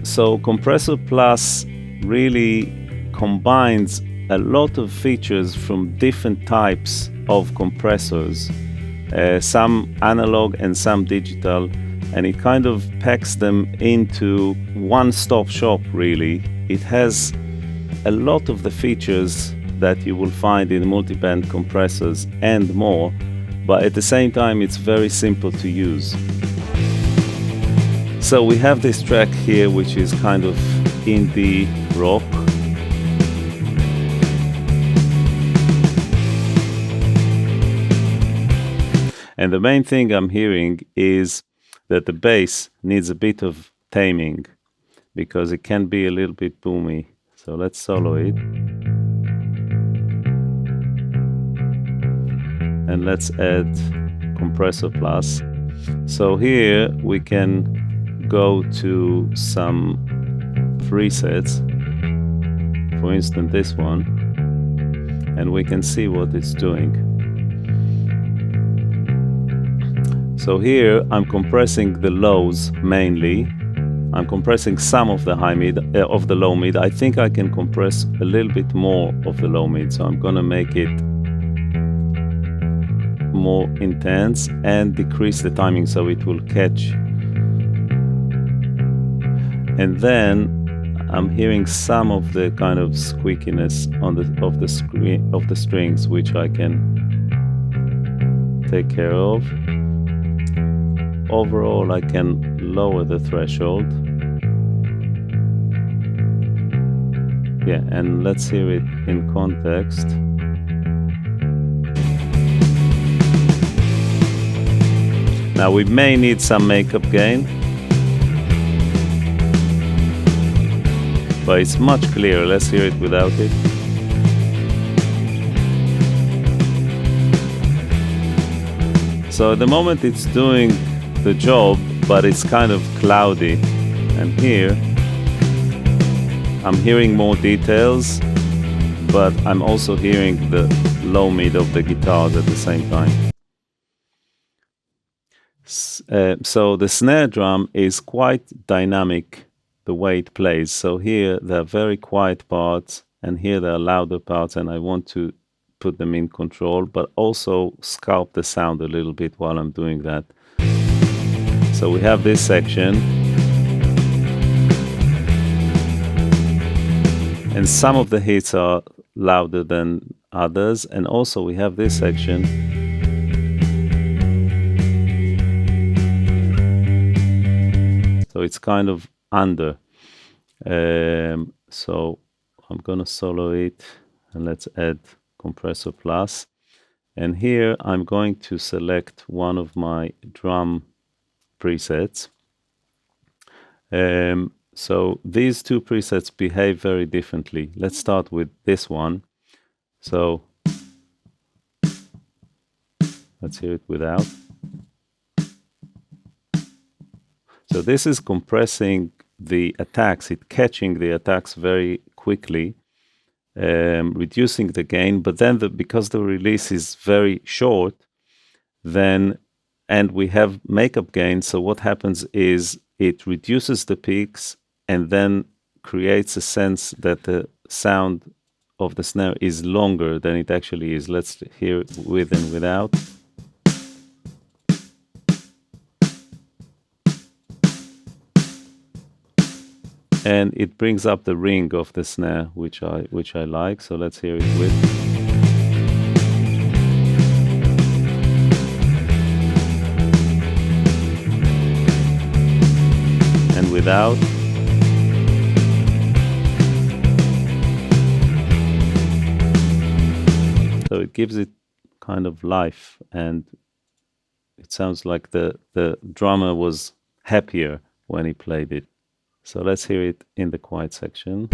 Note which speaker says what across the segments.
Speaker 1: So Compressor Plus really combines a lot of features from different types of compressors, some analog and some digital, and it kind of packs them into one-stop shop really. It has a lot of the features that you will find in multiband compressors and more, but at the same time it's very simple to use. So we have this track here which is kind of indie rock. And the main thing I'm hearing is that the bass needs a bit of taming because it can be a little bit boomy. So let's solo it. And let's add Compressor Plus. So here we can go to some presets, for instance this one, and we can see what it's doing. So here I'm compressing the lows mainly. I'm compressing some of the high mid, of the low mid. I think I can compress a little bit more of the low mid, so I'm gonna make it more intense and decrease the timing so it will catch. And then I'm hearing some of the kind of squeakiness of the strings, which I can take care of. Overall, I can lower the threshold. Yeah, and let's hear it in context. Now we may need some makeup gain, but it's much clearer. Let's hear it without it. So at the moment it's doing the job, but it's kind of cloudy. And here I'm hearing more details, but I'm also hearing the low mid of the guitars at the same time. So the snare drum is quite dynamic the way it plays. So here there are very quiet parts and here there are louder parts, and I want to put them in control, but also sculpt the sound a little bit while I'm doing that. So we have this section, and some of the hits are louder than others, and also we have this section. So it's kind of under. So I'm gonna solo it, and let's add Compressor Plus. And here I'm going to select one of my drum presets. So these two presets behave very differently. Let's start with this one. So let's hear it without. So this is compressing the attacks, it's catching the attacks very quickly, reducing the gain, but then because the release is very short, and we have makeup gain, so what happens is it reduces the peaks and then creates a sense that the sound of the snare is longer than it actually is. Let's hear it with and without. And it brings up the ring of the snare, which I like. So let's hear it with. And without. So it gives it kind of life, and it sounds like the drummer was happier when he played it. So let's hear it in the quiet section.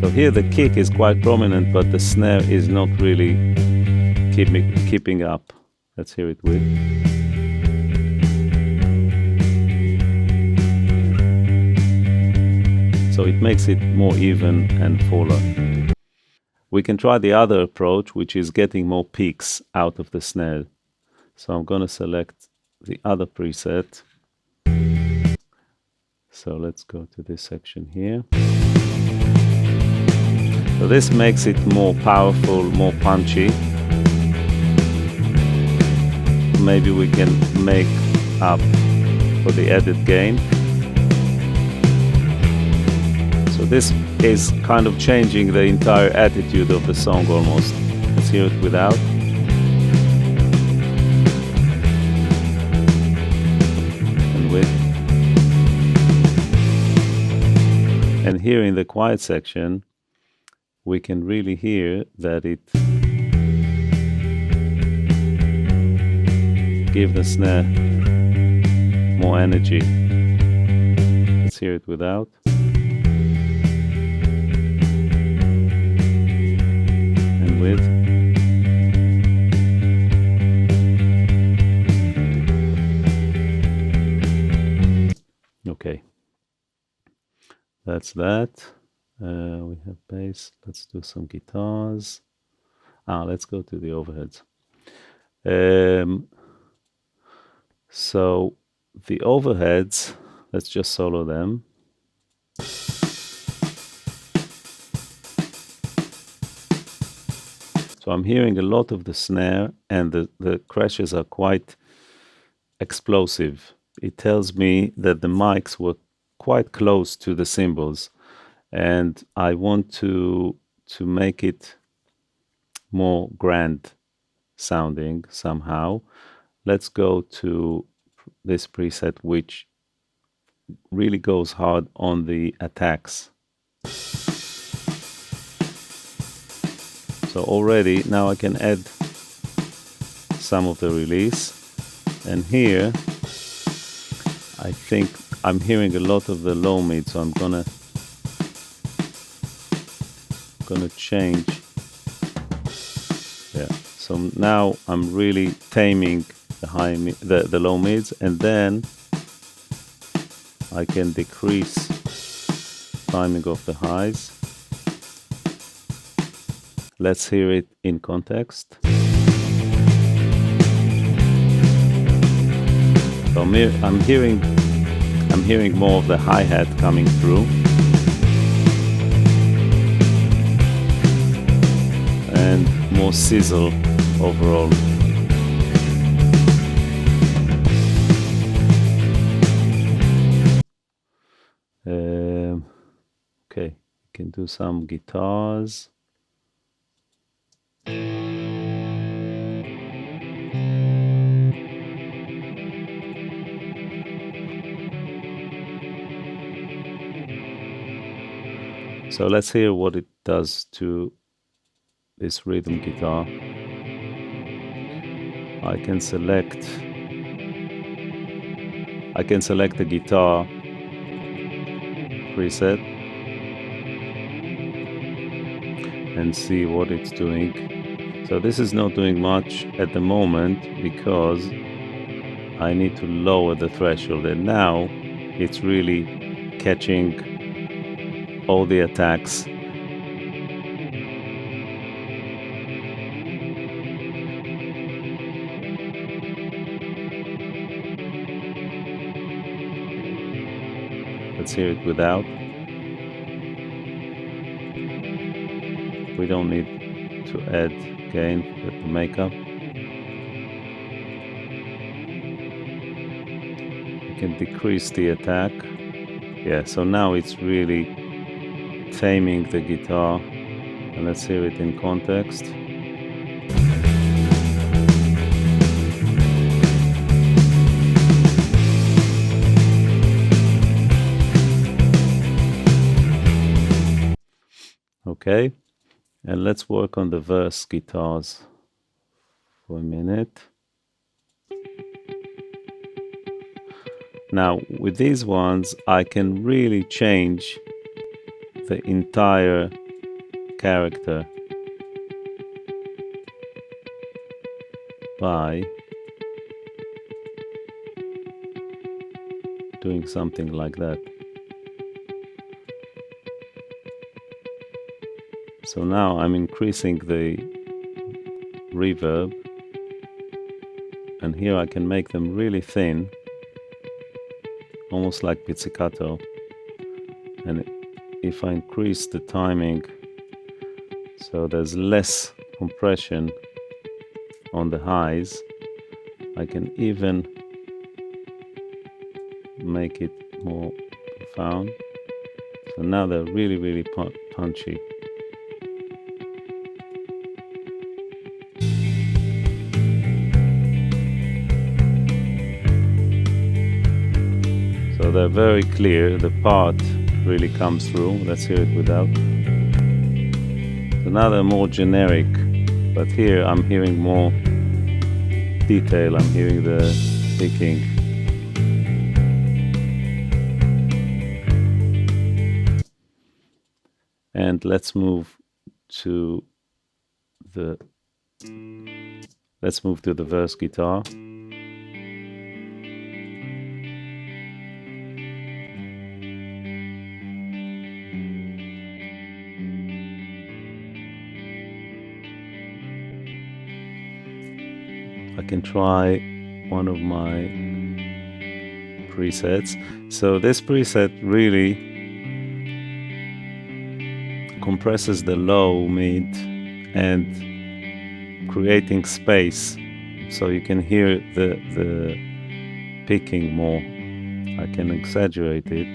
Speaker 1: So here the kick is quite prominent, but the snare is not really keeping up. Let's hear it with. So it makes it more even and fuller. We can try the other approach, which is getting more peaks out of the snare. So I'm going to select the other preset, So let's go to this section here. So this makes it more powerful, more punchy. Maybe we can make up for the added gain. So this is kind of changing the entire attitude of the song almost. Let's hear it without. And with. And here in the quiet section, we can really hear that it gives the snare more energy. Let's hear it without. And with. Okay. That's that. We have bass. Let's do some guitars. Let's go to the overheads. So the overheads, let's just solo them. So I'm hearing a lot of the snare, and the crashes are quite explosive. It tells me that the mics were quite close to the cymbals, and I want to make it more grand sounding somehow. Let's go to this preset, which really goes hard on the attacks. So already now I can add some of the release, and here I think I'm hearing a lot of the low mid, so I'm gonna change. Yeah, so now I'm really taming the low mids, and then I can decrease timing of the highs. Let's hear it in context. So I'm hearing more of the hi-hat coming through, and more sizzle overall. Okay, we can do some guitars. So let's hear what it does to this rhythm guitar. I can select the guitar preset and see what it's doing. So this is not doing much at the moment because I need to lower the threshold, and now it's really catching all the attacks. Let's hear it without. We don't need to add gain with the makeup. We can decrease the attack. Yeah, so now it's really taming the guitar. And let's hear it in context. Okay, and let's work on the verse guitars for a minute. Now, with these ones, I can really change the entire character by doing something like that. So now I'm increasing the reverb, and here I can make them really thin almost like pizzicato. And if I increase the timing so there's less compression on the highs, I can even make it more profound. So now they're really, really punchy. So they're very clear, the part really comes through. Let's hear it without. So now they're more generic, but here I'm hearing more detail, I'm hearing the picking. And let's move to the verse guitar. I can try one of my presets. So this preset really compresses the low, mid, and creating space, so you can hear the picking more. I can exaggerate it,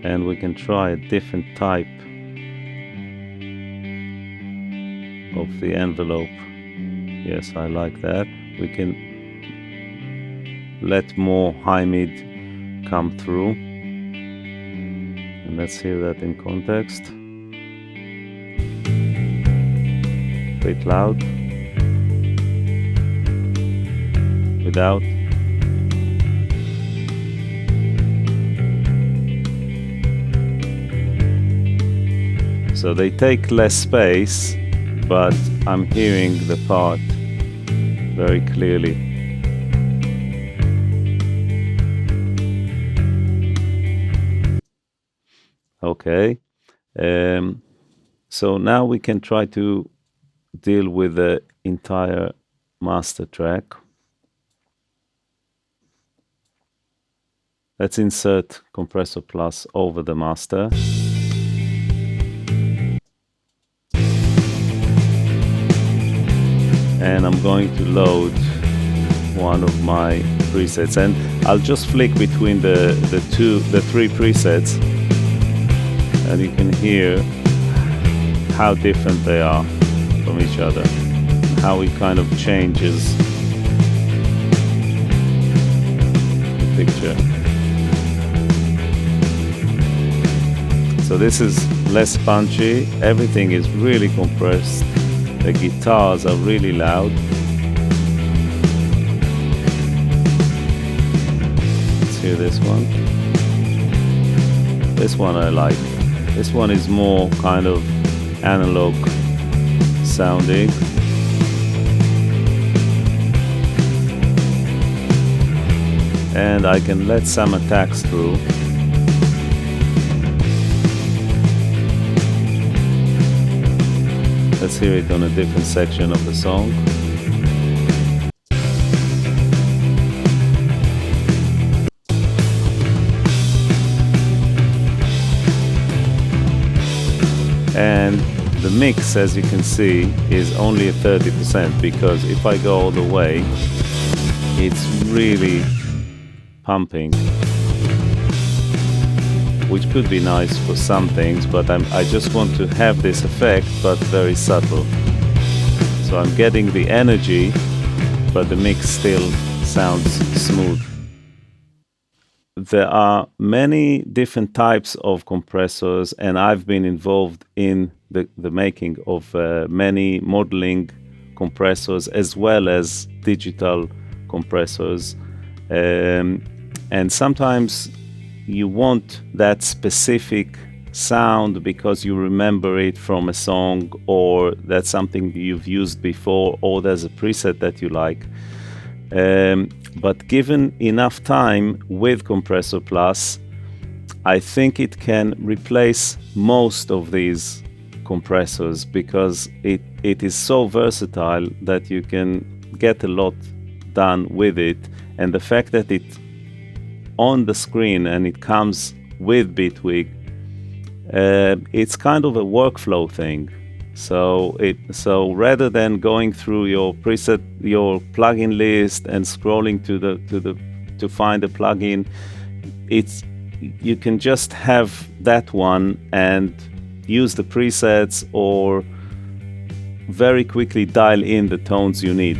Speaker 1: and we can try a different type of the envelope. Yes, I like that. We can let more high mid come through. And let's hear that in context. Bit loud. Without. So they take less space, but I'm hearing the part very clearly. Okay, so now we can try to deal with the entire master track. Let's insert Compressor Plus over the master. And I'm going to load one of my presets, and I'll just flick between the three presets, and you can hear how different they are from each other, how it kind of changes the picture. So this is less punchy, everything is really compressed, the guitars are really loud. Let's hear this one. This one I like. This one is more kind of analog sounding. And I can let some attacks through. Let's hear it on a different section of the song. And the mix, as you can see, is only at 30%, because if I go all the way, it's really pumping, which could be nice for some things, but I just want to have this effect, but very subtle. So I'm getting the energy, but the mix still sounds smooth. There are many different types of compressors, and I've been involved in the making of many modeling compressors as well as digital compressors. And sometimes you want that specific sound because you remember it from a song, or that's something you've used before, or there's a preset that you like. But given enough time with Compressor Plus, I think it can replace most of these compressors, because it is so versatile that you can get a lot done with it, and the fact that it's on the screen and it comes with Bitwig, it's kind of a workflow thing. So rather than going through your plugin list and scrolling to find a plugin, you can just have that one and use the presets or very quickly dial in the tones you need.